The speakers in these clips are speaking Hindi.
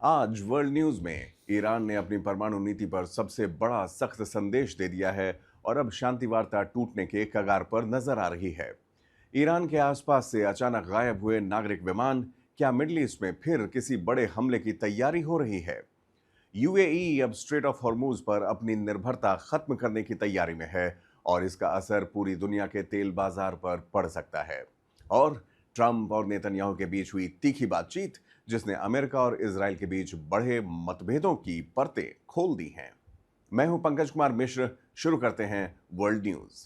आज वर्ल्ड न्यूज में ईरान ने अपनी परमाणु नीति पर सबसे बड़ा सख्त संदेश दे दिया है और अब शांति वार्ता टूटने के कगार पर नजर आ रही है। ईरान के आसपास से अचानक गायब हुए नागरिक विमान, क्या मिडिल ईस्ट में फिर किसी बड़े हमले की तैयारी हो रही है? यूएई अब स्ट्रेट ऑफ हॉर्मूज पर अपनी निर्भरता खत्म करने की तैयारी में है और इसका असर पूरी दुनिया के तेल बाजार पर पड़ सकता है। और ट्रंप और नेतन्याहू के बीच हुई तीखी बातचीत, जिसने अमेरिका और इजराइल के बीच बढ़े मतभेदों की परतें खोल दी हैं। मैं हूं पंकज कुमार मिश्र। शुरू करते हैं वर्ल्ड न्यूज।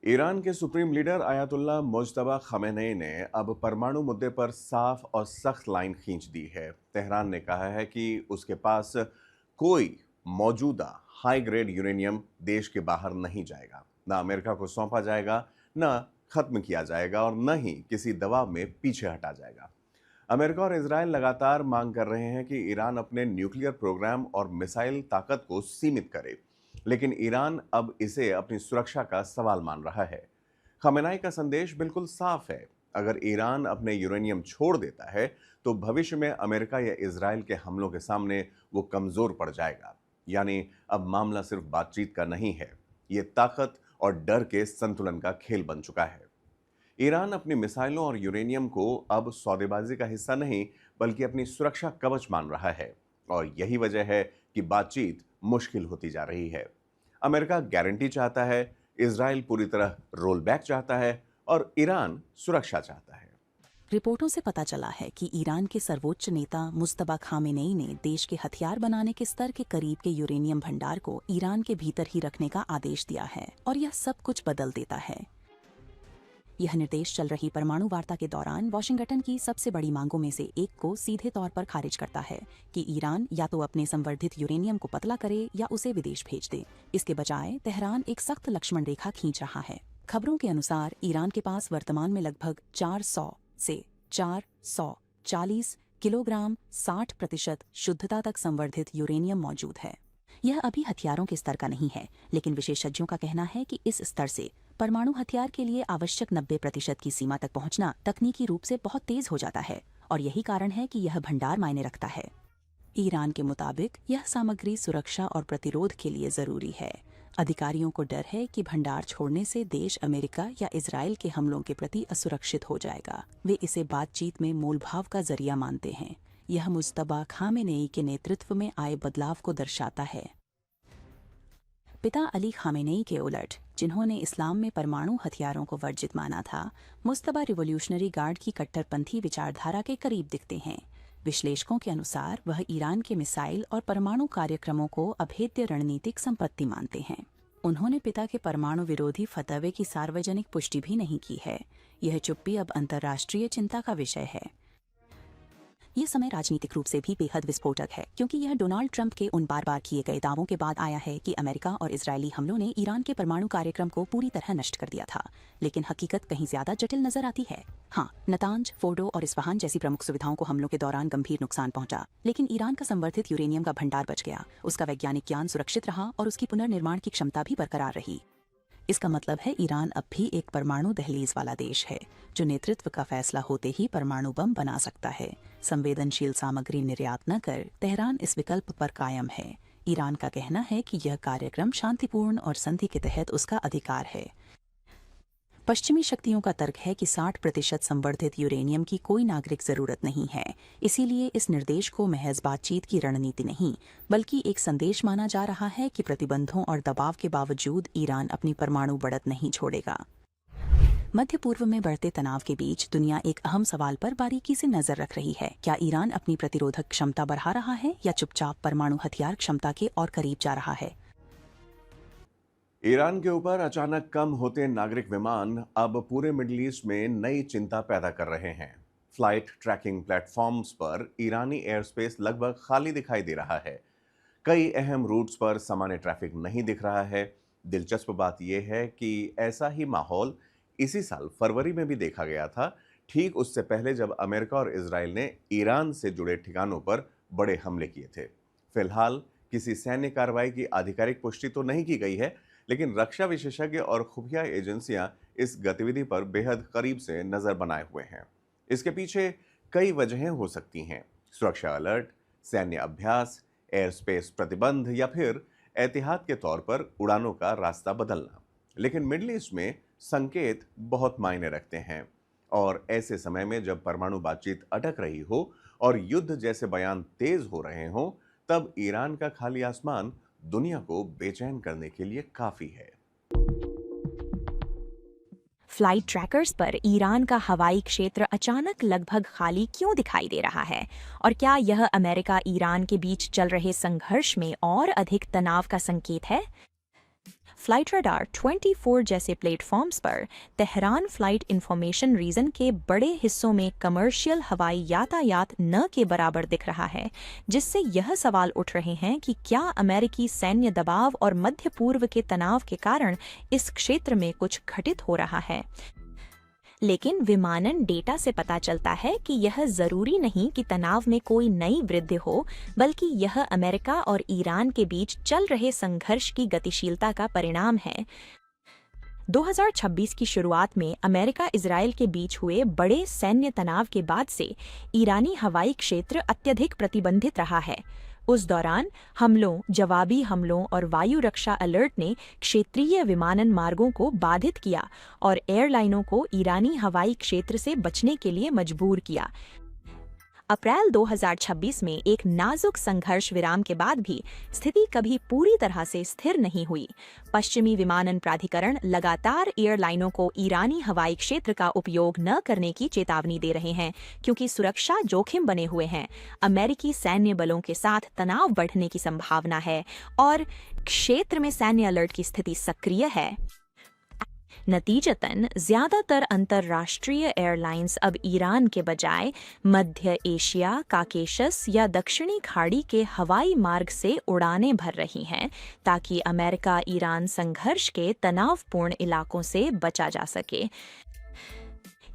ईरान के supreme leader Ayatollah Mojtaba Khamenei ने अब परमाणु मुद्दे पर साफ और सख्त लाइन खींच दी है। तेहरान ने कहा है कि उसके पास कोई मौजूदा हाई ग्रेड यूरेनियम देश के बाहर नहीं जाएगा, ना अमेरिका को सौंपा जाएगा, ना खत्म किया जाएगा और न ही किसी दबाव में पीछे हटा जाएगा। अमेरिका और इजराइल लगातार मांग कर रहे हैं कि ईरान अपने न्यूक्लियर प्रोग्राम और मिसाइल ताकत को सीमित करे, लेकिन ईरान अब इसे अपनी सुरक्षा का सवाल मान रहा है। खमेनाई का संदेश बिल्कुल साफ है। अगर ईरान अपने यूरेनियम छोड़ देता है तो भविष्य में अमेरिका या इजराइल के हमलों के सामने वो कमजोर पड़ जाएगा। यानी अब मामला सिर्फ बातचीत का नहीं है, ये ताकत और डर के संतुलन का खेल बन चुका है। ईरान अपनी मिसाइलों और यूरेनियम को अब सौदेबाजी का हिस्सा नहीं, बल्कि अपनी सुरक्षा कवच मान रहा है और यही वजह है कि बातचीत मुश्किल होती जा रही है। अमेरिका गारंटी चाहता है, इजराइल पूरी तरह रोल बैक चाहता है और ईरान सुरक्षा चाहता है। रिपोर्टों से पता चला है कि ईरान के सर्वोच्च नेता मुज्तबा खामेनेई ने देश के हथियार बनाने के स्तर के करीब के यूरेनियम भंडार को ईरान के भीतर ही रखने का आदेश दिया है और यह सब कुछ बदल देता है। यह निर्देश चल रही परमाणु वार्ता के दौरान वाशिंगटन की सबसे बड़ी मांगों में से एक को सीधे तौर पर खारिज करता है कि ईरान या तो अपने संवर्धित यूरेनियम को पतला करे या उसे विदेश भेज दे। इसके बजाय तेहरान एक सख्त लक्ष्मण रेखा खींच रहा है। खबरों के अनुसार ईरान के पास वर्तमान में लगभग 400 से 440 किलोग्राम 60% शुद्धता तक संवर्धित यूरेनियम मौजूद है। यह अभी हथियारों के स्तर का नहीं है, लेकिन विशेषज्ञों का कहना है कि इस स्तर से परमाणु हथियार के लिए आवश्यक 90% की सीमा तक पहुंचना तकनीकी रूप से बहुत तेज हो जाता है और यही कारण है कि यह भंडार मायने रखता है। ईरान के मुताबिक यह सामग्री सुरक्षा और प्रतिरोध के लिए जरूरी है। अधिकारियों को डर है कि भंडार छोड़ने से देश अमेरिका या इजराइल के हमलों के प्रति असुरक्षित हो जाएगा। वे इसे बातचीत में मोलभाव का जरिया मानते हैं। यह मुज्तबा खामेनेई के नेतृत्व में आए बदलाव को दर्शाता है। पिता अली खामेनेई के उलट, जिन्होंने इस्लाम में परमाणु हथियारों को वर्जित माना था, मुज्तबा रिवॉल्यूशनरी गार्ड की कट्टरपंथी विचारधारा के करीब दिखते हैं। विश्लेषकों के अनुसार वह ईरान के मिसाइल और परमाणु कार्यक्रमों को अभेद्य रणनीतिक संपत्ति मानते हैं। उन्होंने पिता के परमाणु विरोधी फतवे की सार्वजनिक पुष्टि भी नहीं की है। यह चुप्पी अब अंतर्राष्ट्रीय चिंता का विषय है। यह समय राजनीतिक रूप से भी बेहद विस्फोटक है, क्योंकि यह डोनाल्ड ट्रंप के उन बार बार किए गए दावों के बाद आया है कि अमेरिका और इजरायली हमलों ने ईरान के परमाणु कार्यक्रम को पूरी तरह नष्ट कर दिया था। लेकिन हकीकत कहीं ज्यादा जटिल नजर आती है। हाँ, नतांज, फोर्डो और इस्फहान जैसी प्रमुख सुविधाओं को हमलों के दौरान गंभीर नुकसान पहुंचा, लेकिन ईरान का संवर्धित यूरेनियम का भंडार बच गया। उसका वैज्ञानिक ज्ञान सुरक्षित रहा और उसकी पुनर्निर्माण की क्षमता भी बरकरार रही। इसका मतलब है ईरान अब भी एक परमाणु दहलीज वाला देश है, जो नेतृत्व का फैसला होते ही परमाणु बम बना सकता है। संवेदनशील सामग्री निर्यात न कर तेहरान इस विकल्प पर कायम है। ईरान का कहना है कि यह कार्यक्रम शांतिपूर्ण और संधि के तहत उसका अधिकार है। पश्चिमी शक्तियों का तर्क है कि 60% संवर्धित यूरेनियम की कोई नागरिक जरूरत नहीं है। इसीलिए इस निर्देश को महज बातचीत की रणनीति नहीं, बल्कि एक संदेश माना जा रहा है कि प्रतिबंधों और दबाव के बावजूद ईरान अपनी परमाणु बढ़त नहीं छोड़ेगा। मध्य पूर्व में बढ़ते तनाव के बीच दुनिया एक अहम सवाल पर बारीकी से नजर रख रही है। क्या ईरान अपनी प्रतिरोधक क्षमता बढ़ा रहा है या चुपचाप परमाणु हथियार क्षमता के और करीब जा रहा है? ईरान के ऊपर अचानक कम होते नागरिक विमान अब पूरे मिडिल ईस्ट में नई चिंता पैदा कर रहे हैं। फ्लाइट ट्रैकिंग प्लेटफॉर्म्स पर ईरानी एयर स्पेस लगभग खाली दिखाई दे रहा है। कई अहम रूट्स पर सामान्य ट्रैफिक नहीं दिख रहा है। दिलचस्प बात यह है कि ऐसा ही माहौल इसी साल फरवरी में भी देखा गया था, ठीक उससे पहले जब अमेरिका और इजराइल ने ईरान से जुड़े ठिकानों पर बड़े हमले किए थे। फिलहाल किसी सैन्य कार्रवाई की आधिकारिक पुष्टि तो नहीं की गई है, लेकिन रक्षा विशेषज्ञ और खुफिया एजेंसियां इस गतिविधि पर बेहद करीब से नजर बनाए हुए हैं। इसके पीछे कई वजहें हो सकती हैं। सुरक्षा अलर्ट, सैन्य अभ्यास, एयर स्पेस प्रतिबंध या फिर एहतियात के तौर पर उड़ानों का रास्ता बदलना। लेकिन मिडल ईस्ट में संकेत बहुत मायने रखते हैं, और ऐसे समय में जब परमाणु बातचीत अटक रही हो और युद्ध जैसे बयान तेज हो रहे हों, तब ईरान का खाली आसमान दुनिया को बेचैन करने के लिए काफी है। फ्लाइट ट्रैकर्स पर ईरान का हवाई क्षेत्र अचानक लगभग खाली क्यों दिखाई दे रहा है? और क्या यह अमेरिका ईरान के बीच चल रहे संघर्ष में और अधिक तनाव का संकेत है? फ्लाइट रडार 24 जैसे प्लेटफॉर्म्स पर तेहरान फ्लाइट इंफॉर्मेशन रीजन के बड़े हिस्सों में कमर्शियल हवाई यातायात न के बराबर दिख रहा है, जिससे यह सवाल उठ रहे हैं कि क्या अमेरिकी सैन्य दबाव और मध्य पूर्व के तनाव के कारण इस क्षेत्र में कुछ घटित हो रहा है। लेकिन विमानन डेटा से पता चलता है कि यह जरूरी नहीं कि तनाव में कोई नई वृद्धि हो, बल्कि यह अमेरिका और ईरान के बीच चल रहे संघर्ष की गतिशीलता का परिणाम है। 2026 की शुरुआत में अमेरिका इजराइल के बीच हुए बड़े सैन्य तनाव के बाद से ईरानी हवाई क्षेत्र अत्यधिक प्रतिबंधित रहा है। उस दौरान हमलों, जवाबी हमलों और वायु रक्षा अलर्ट ने क्षेत्रीय विमानन मार्गों को बाधित किया और एयरलाइनों को ईरानी हवाई क्षेत्र से बचने के लिए मजबूर किया। अप्रैल 2026 में एक नाजुक संघर्ष विराम के बाद भी स्थिति कभी पूरी तरह से स्थिर नहीं हुई। पश्चिमी विमानन प्राधिकरण लगातार एयरलाइनों को ईरानी हवाई क्षेत्र का उपयोग न करने की चेतावनी दे रहे हैं, क्योंकि सुरक्षा जोखिम बने हुए हैं। अमेरिकी सैन्य बलों के साथ तनाव बढ़ने की संभावना है और क्षेत्र में सैन्य अलर्ट की स्थिति सक्रिय है। नतीजतन ज्यादातर अंतर्राष्ट्रीय एयरलाइंस अब ईरान के बजाय मध्य एशिया, काकेशस या दक्षिणी खाड़ी के हवाई मार्ग से उड़ानें भर रही हैं, ताकि अमेरिका ईरान संघर्ष के तनावपूर्ण इलाकों से बचा जा सके।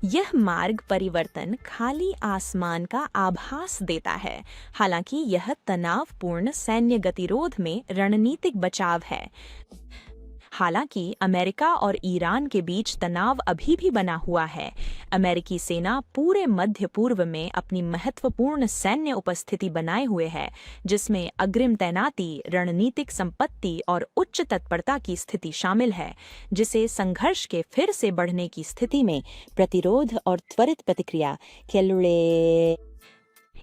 यह मार्ग परिवर्तन खाली आसमान का आभास देता है, हालांकि यह तनावपूर्ण सैन्य गतिरोध में रणनीतिक बचाव है। हालांकि अमेरिका और ईरान के बीच तनाव अभी भी बना हुआ है। अमेरिकी सेना पूरे मध्य पूर्व में अपनी महत्वपूर्ण सैन्य उपस्थिति बनाए हुए है, जिसमें अग्रिम तैनाती, रणनीतिक संपत्ति और उच्च तत्परता की स्थिति शामिल है, जिसे संघर्ष के फिर से बढ़ने की स्थिति में प्रतिरोध और त्वरित प्रतिक्रिया के लिए।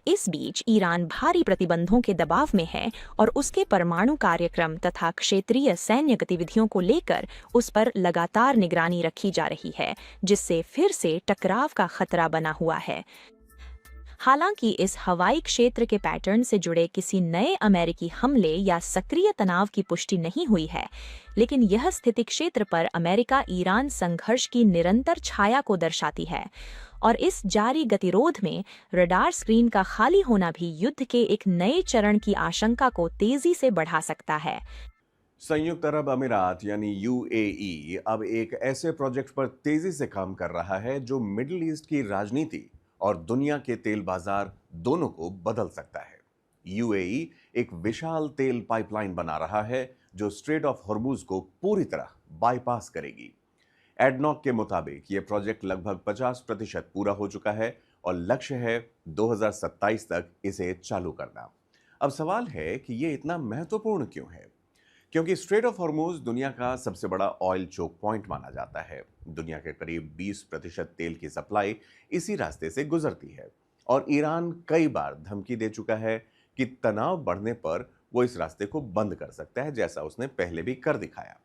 इस बीच ईरान भारी प्रतिबंधों के दबाव में है और उसके परमाणु कार्यक्रम तथा क्षेत्रीय सैन्य गतिविधियों को लेकर उस पर लगातार निगरानी रखी जा रही है, जिससे फिर से टकराव का खतरा बना हुआ है। हालांकि इस हवाई क्षेत्र के पैटर्न से जुड़े किसी नए अमेरिकी हमले या सक्रिय तनाव की पुष्टि नहीं हुई है, लेकिन यह स्थिति क्षेत्र पर अमेरिका ईरान संघर्ष की निरंतर छाया को दर्शाती है। और इस जारी गतिरोध में रडार स्क्रीन का खाली होना भी युद्ध के एक नए चरण की आशंका को तेजी से बढ़ा सकता है। संयुक्त अरब अमीरात यानी यूएई अब एक ऐसे प्रोजेक्ट पर तेजी से काम कर रहा है जो मिडिल ईस्ट की राजनीति और दुनिया के तेल बाजार दोनों को बदल सकता है। यूएई एक विशाल तेल पाइपलाइन बना रहा है जो स्ट्रेट ऑफ हॉर्मूज को पूरी तरह बाईपास करेगी। एडनॉक के मुताबिक ये प्रोजेक्ट लगभग 50% पूरा हो चुका है और लक्ष्य है 2027 तक इसे चालू करना। अब सवाल है कि ये इतना महत्वपूर्ण क्यों है? क्योंकि स्ट्रेट ऑफ हॉर्मूज दुनिया का सबसे बड़ा ऑयल चोक पॉइंट माना जाता है। दुनिया के करीब 20% तेल की सप्लाई इसी रास्ते से गुजरती है और ईरान कई बार धमकी दे चुका है कि तनाव बढ़ने पर वो इस रास्ते को बंद कर सकता है, जैसा उसने पहले भी कर दिखाया।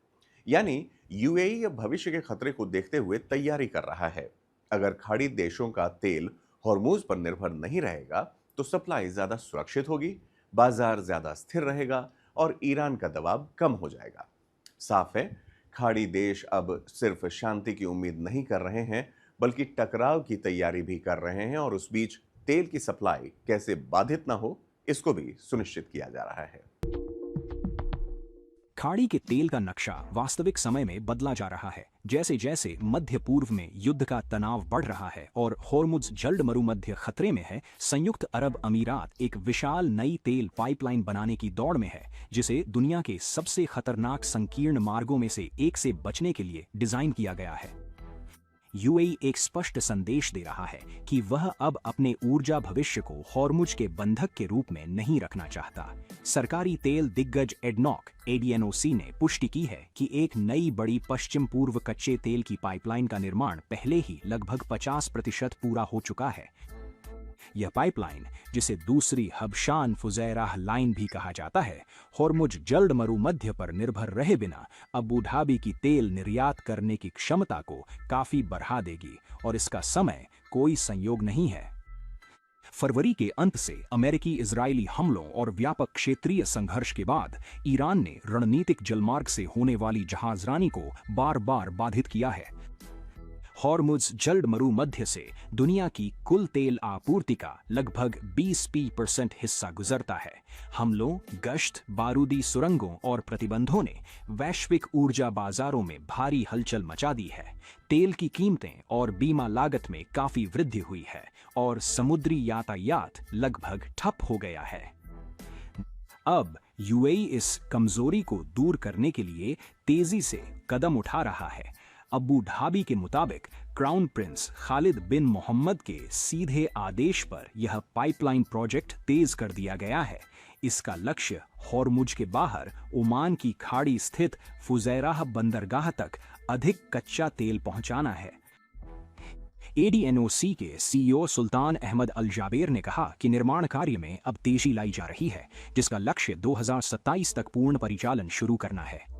यानी यूएई अब भविष्य के खतरे को देखते हुए तैयारी कर रहा है। अगर खाड़ी देशों का तेल हॉर्मूज पर निर्भर नहीं रहेगा तो सप्लाई ज्यादा सुरक्षित होगी, बाजार ज्यादा स्थिर रहेगा और ईरान का दबाव कम हो जाएगा। साफ है, खाड़ी देश अब सिर्फ शांति की उम्मीद नहीं कर रहे हैं, बल्कि टकराव की तैयारी भी कर रहे हैं और उस बीच तेल की सप्लाई कैसे बाधित ना हो, इसको भी सुनिश्चित किया जा रहा है। खाड़ी के तेल का नक्शा वास्तविक समय में बदला जा रहा है। जैसे जैसे मध्य पूर्व में युद्ध का तनाव बढ़ रहा है और हॉर्मुज जल्द मरुमध्य खतरे में है, संयुक्त अरब अमीरात एक विशाल नई तेल पाइपलाइन बनाने की दौड़ में है, जिसे दुनिया के सबसे खतरनाक संकीर्ण मार्गों में से एक से बचने के लिए डिजाइन किया गया है। यूएई एक स्पष्ट संदेश दे रहा है कि वह अब अपने ऊर्जा भविष्य को हॉर्मुज के बंधक के रूप में नहीं रखना चाहता। सरकारी तेल दिग्गज एडनॉक ADNOC ने पुष्टि की है कि एक नई बड़ी पश्चिम पूर्व कच्चे तेल की पाइपलाइन का निर्माण पहले ही लगभग 50% पूरा हो चुका है। यह पाइपलाइन, जिसे दूसरी हबशान फुजैराह लाइन भी कहा जाता है, हॉर्मुज जल्द मरुमध्य पर निर्भर रहे बिना अबू धाबी की तेल निर्यात करने की क्षमता को काफी बढ़ा देगी और इसका समय कोई संयोग नहीं है। फरवरी के अंत से अमेरिकी इजरायली हमलों और व्यापक क्षेत्रीय संघर्ष के बाद ईरान ने रणनीतिक जलमार्ग से होने वाली जहाजरानी को बार बार बाधित किया है। हॉर्मुज जल्द मरुमध्य से दुनिया की कुल तेल आपूर्ति का लगभग 20% हिस्सा गुजरता है। हमलों, गश्त, बारूदी सुरंगों और प्रतिबंधों ने वैश्विक ऊर्जा बाजारों में भारी हलचल मचा दी है। तेल की कीमतें और बीमा लागत में काफी वृद्धि हुई है और समुद्री यातायात लगभग ठप हो गया है। अब यूएई इस कमजोरी को दूर करने के लिए तेजी से कदम उठा रहा है। अबू धाबी के मुताबिक क्राउन प्रिंस खालिद बिन मोहम्मद के सीधे आदेश पर यह पाइपलाइन प्रोजेक्ट तेज कर दिया गया है। इसका लक्ष्य हॉर्मुज के बाहर ओमान की खाड़ी स्थित फुजैराह बंदरगाह तक अधिक कच्चा तेल पहुंचाना है। ADNOC के CEO सुल्तान अहमद अल जाबेर ने कहा कि निर्माण कार्य में अब तेजी लाई जा रही है, जिसका लक्ष्य 2027 तक पूर्ण परिचालन शुरू करना है।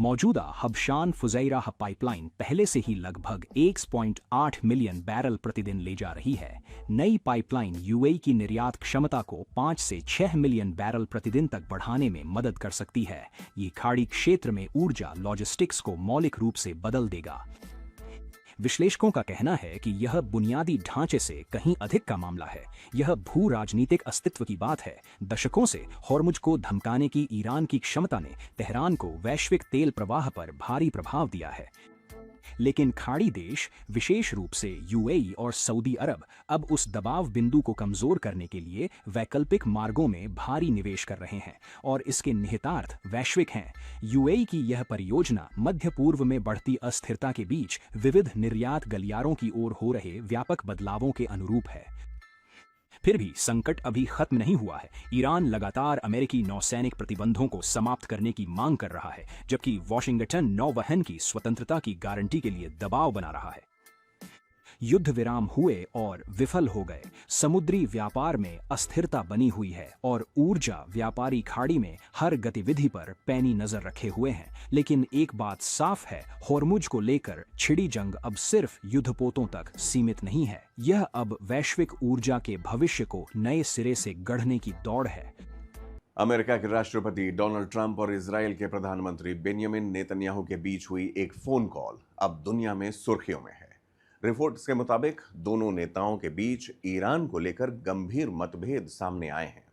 मौजूदा हबशान फुजैराह पाइपलाइन पहले से ही लगभग 1.8 मिलियन बैरल प्रतिदिन ले जा रही है। नई पाइपलाइन यूएई की निर्यात क्षमता को 5 से 6 मिलियन बैरल प्रतिदिन तक बढ़ाने में मदद कर सकती है। ये खाड़ी क्षेत्र में ऊर्जा लॉजिस्टिक्स को मौलिक रूप से बदल देगा। विश्लेषकों का कहना है कि यह बुनियादी ढांचे से कहीं अधिक का मामला है। यह भू राजनीतिक अस्तित्व की बात है। दशकों से हॉर्मुज को धमकाने की ईरान की क्षमता ने तेहरान को वैश्विक तेल प्रवाह पर भारी प्रभाव दिया है। लेकिन खाड़ी देश, विशेष रूप से यूएई और सऊदी अरब, अब उस दबाव बिंदु को कमजोर करने के लिए वैकल्पिक मार्गों में भारी निवेश कर रहे हैं और इसके निहितार्थ वैश्विक हैं। यूएई की यह परियोजना मध्य पूर्व में बढ़ती अस्थिरता के बीच विविध निर्यात गलियारों की ओर हो रहे व्यापक बदलावों के अनुरूप है। फिर भी संकट अभी खत्म नहीं हुआ है। ईरान लगातार अमेरिकी नौसैनिक प्रतिबंधों को समाप्त करने की मांग कर रहा है, जबकि वॉशिंगटन नौवहन की स्वतंत्रता की गारंटी के लिए दबाव बना रहा है। युद्ध विराम हुए और विफल हो गए। समुद्री व्यापार में अस्थिरता बनी हुई है और ऊर्जा व्यापारी खाड़ी में हर गतिविधि पर पैनी नजर रखे हुए हैं। लेकिन एक बात साफ है, हॉर्मुज को लेकर छिड़ी जंग अब सिर्फ युद्धपोतों तक सीमित नहीं है। यह अब वैश्विक ऊर्जा के भविष्य को नए सिरे से गढ़ने की दौड़ है। अमेरिका के राष्ट्रपति डोनाल्ड ट्रंप और इजराइल के प्रधानमंत्री बेंजामिन नेतन्याहू के बीच हुई एक फोन कॉल अब दुनिया में सुर्खियों में है। रिपोर्ट्स के मुताबिक दोनों नेताओं के बीच ईरान को लेकर गंभीर मतभेद सामने आए हैं।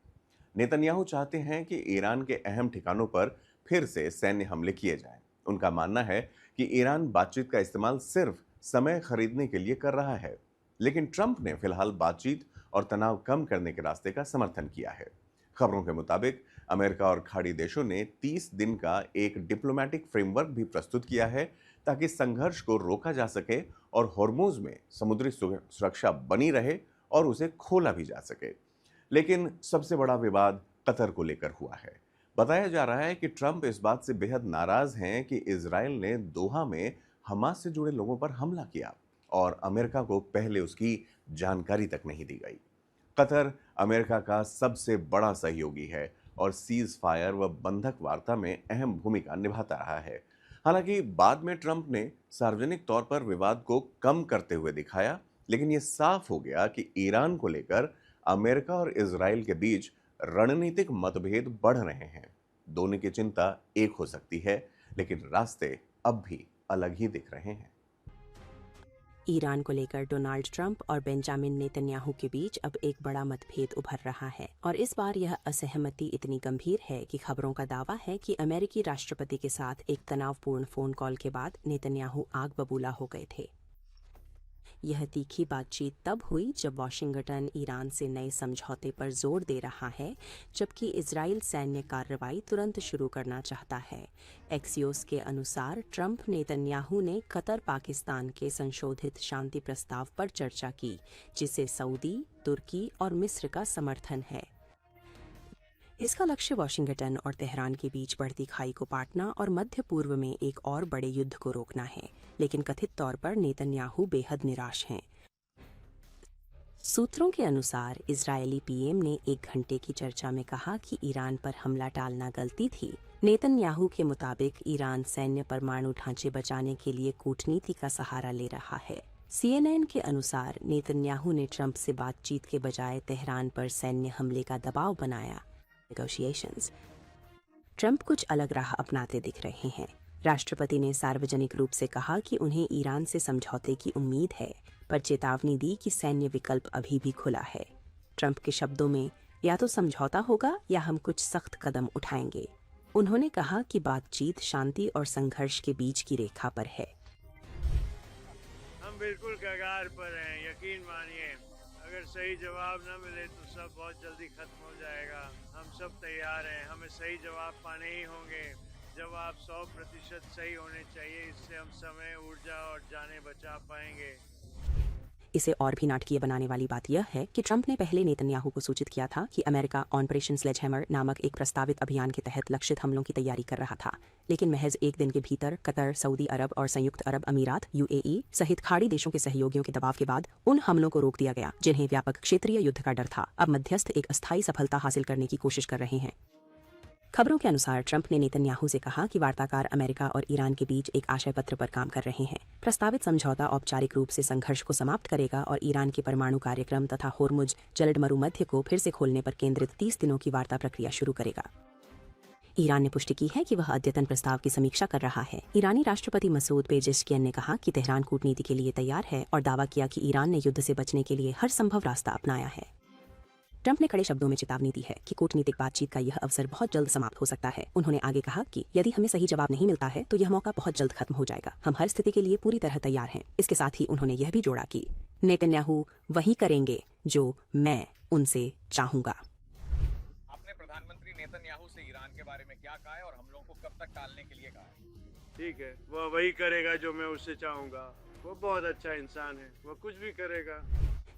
नेतन्याहू चाहते हैं कि ईरान के अहम ठिकानों पर फिर से सैन्य हमले किए जाएं। उनका मानना है कि ईरान बातचीत का इस्तेमाल सिर्फ समय खरीदने के लिए कर रहा है, लेकिन ट्रंप ने फिलहाल बातचीत और तनाव कम करने के रास्ते का समर्थन किया है। खबरों के मुताबिक अमेरिका और खाड़ी देशों ने 30 दिन का एक डिप्लोमेटिक फ्रेमवर्क भी प्रस्तुत किया है ताकि संघर्ष को रोका जा सके और हॉर्मुज में समुद्री सुरक्षा बनी रहे और उसे खोला भी जा सके। लेकिन सबसे बड़ा विवाद कतर को लेकर हुआ है। बताया जा रहा है कि ट्रंप इस बात से बेहद नाराज हैं कि इजराइल ने दोहा में हमास से जुड़े लोगों पर हमला किया और अमेरिका को पहले उसकी जानकारी तक नहीं दी गई। कतर अमेरिका का सबसे बड़ा सहयोगी है और सीज फायर व बंधक वार्ता में अहम भूमिका निभाता रहा है। हालांकि बाद में ट्रंप ने सार्वजनिक तौर पर विवाद को कम करते हुए दिखाया, लेकिन यह साफ हो गया कि ईरान को लेकर अमेरिका और इजराइल के बीच रणनीतिक मतभेद बढ़ रहे हैं। दोनों की चिंता एक हो सकती है, लेकिन रास्ते अब भी अलग ही दिख रहे हैं। ईरान को लेकर डोनाल्ड ट्रंप और बेंजामिन नेतन्याहू के बीच अब एक बड़ा मतभेद उभर रहा है और इस बार यह असहमति इतनी गंभीर है कि खबरों का दावा है कि अमेरिकी राष्ट्रपति के साथ एक तनावपूर्ण फोन कॉल के बाद नेतन्याहू आग बबूला हो गए थे। यह तीखी बातचीत तब हुई जब वाशिंगटन ईरान से नए समझौते पर जोर दे रहा है, जबकि इजराइल सैन्य कार्रवाई तुरंत शुरू करना चाहता है। एक्सियोस के अनुसार ट्रंप नेतन्याहू ने कतर पाकिस्तान के संशोधित शांति प्रस्ताव पर चर्चा की, जिसे सऊदी, तुर्की और मिस्र का समर्थन है। इसका लक्ष्य वाशिंगटन और तेहरान के बीच बढ़ती खाई को पाटना और मध्य पूर्व में एक और बड़े युद्ध को रोकना है, लेकिन कथित तौर पर नेतन्याहू बेहद निराश हैं। सूत्रों के अनुसार इजरायली पीएम ने 1 घंटे की चर्चा में कहा कि ईरान पर हमला टालना गलती थी। नेतन्याहू के मुताबिक ईरान सैन्य परमाणु ढांचे बचाने के लिए कूटनीति का सहारा ले रहा है। CNN के अनुसार नेतन्याहू ने ट्रंप से बातचीत के बजाय तेहरान पर सैन्य हमले का दबाव बनाया। नेगोशिएशंस। ट्रंप कुछ अलग राह अपनाते दिख रहे हैं। राष्ट्रपति ने सार्वजनिक रूप से कहा कि उन्हें ईरान से समझौते की उम्मीद है, पर चेतावनी दी कि सैन्य विकल्प अभी भी खुला है। ट्रंप के शब्दों में, या तो समझौता होगा या हम कुछ सख्त कदम उठाएंगे। उन्होंने कहा कि बातचीत शांति और संघर्ष के बीच की रेखा पर है। हम बिल्कुल कगार पर हैं, यकीन मानिए। अगर सही जवाब न मिले तो सब बहुत जल्दी खत्म हो जाएगा। हम सब तैयार हैं, हमें सही जवाब पाने ही होंगे। जवाब 100% सही होने चाहिए, इससे हम समय, ऊर्जा और जानें बचा पाएंगे। इसे और भी नाटकीय बनाने वाली बात यह है कि ट्रंप ने पहले नेतन्याहू को सूचित किया था कि अमेरिका ऑपरेशन स्लेजहैमर नामक एक प्रस्तावित अभियान के तहत लक्षित हमलों की तैयारी कर रहा था, लेकिन महज 1 दिन के भीतर कतर, सऊदी अरब और संयुक्त अरब अमीरात UAE सहित खाड़ी देशों के सहयोगियों के दबाव के बाद उन हमलों को रोक दिया गया जिन्हें व्यापक क्षेत्रीय युद्ध का डर था। अब मध्यस्थ एक अस्थायी सफलता हासिल करने की कोशिश कर रहे हैं। खबरों के अनुसार ट्रंप ने नेतन्याहू से कहा कि वार्ताकार अमेरिका और ईरान के बीच एक आशय पत्र पर काम कर रहे हैं। प्रस्तावित समझौता औपचारिक रूप से संघर्ष को समाप्त करेगा और ईरान के परमाणु कार्यक्रम तथा होर्मुज जलड मरुमध्य को फिर से खोलने पर केंद्रित 30 दिनों की वार्ता प्रक्रिया शुरू करेगा। ईरान ने पुष्टि की है कि वह अद्यतन प्रस्ताव की समीक्षा कर रहा है। ईरानी राष्ट्रपति मसूद पेजेश्कियन ने कहा कि तेहरान कूटनीति के लिए तैयार है और दावा किया कि ईरान ने युद्ध से बचने के लिए हर संभव रास्ता अपनाया है। ट्रंप ने कड़े शब्दों में चेतावनी दी है कि कूटनीतिक बातचीत का यह अवसर बहुत जल्द समाप्त हो सकता है। उन्होंने आगे कहा कि यदि हमें सही जवाब नहीं मिलता है तो यह मौका बहुत जल्द खत्म हो जाएगा। हम हर स्थिति के लिए पूरी तरह तैयार हैं। इसके साथ ही उन्होंने यह भी जोड़ा कि नेतन्याहू वही करेंगे जो मैं उनसे चाहूंगा। आपने प्रधानमंत्री नेतन्याहू से ईरान के बारे में क्या कहा है और हमलों को कब तक टालने के लिए कहा है? ठीक है, वह वही करेगा जो मैं उससे चाहूँगा। वो बहुत अच्छा इंसान है, वो कुछ भी करेगा।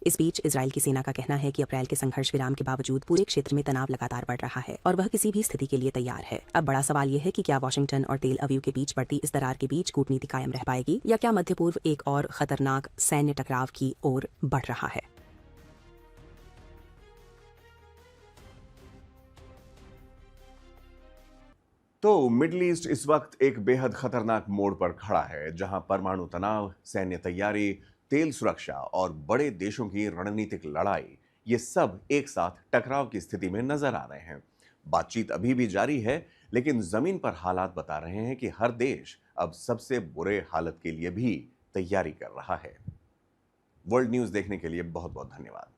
इस बीच इजराइल की सेना का कहना है कि अप्रैल के संघर्ष विराम के बावजूद पूरे क्षेत्र में तनाव लगातार बढ़ रहा है और वह किसी भी स्थिति के लिए तैयार है। अब बड़ा सवाल यह है कि क्या वाशिंगटन और तेल अवीव के बीच बढ़ती इस दरार के बीच कूटनीति कायम रह पाएगी या क्या मध्य पूर्व एक और खतरनाक सैन्य टकराव की ओर बढ़ रहा है। तो मिडल ईस्ट इस वक्त एक बेहद खतरनाक मोड़ पर खड़ा है, जहां परमाणु तनाव, सैन्य तैयारी, तेल सुरक्षा और बड़े देशों की रणनीतिक लड़ाई, ये सब एक साथ टकराव की स्थिति में नजर आ रहे हैं। बातचीत अभी भी जारी है, लेकिन जमीन पर हालात बता रहे हैं कि हर देश अब सबसे बुरे हालत के लिए भी तैयारी कर रहा है। वर्ल्ड न्यूज़ देखने के लिए बहुत बहुत धन्यवाद।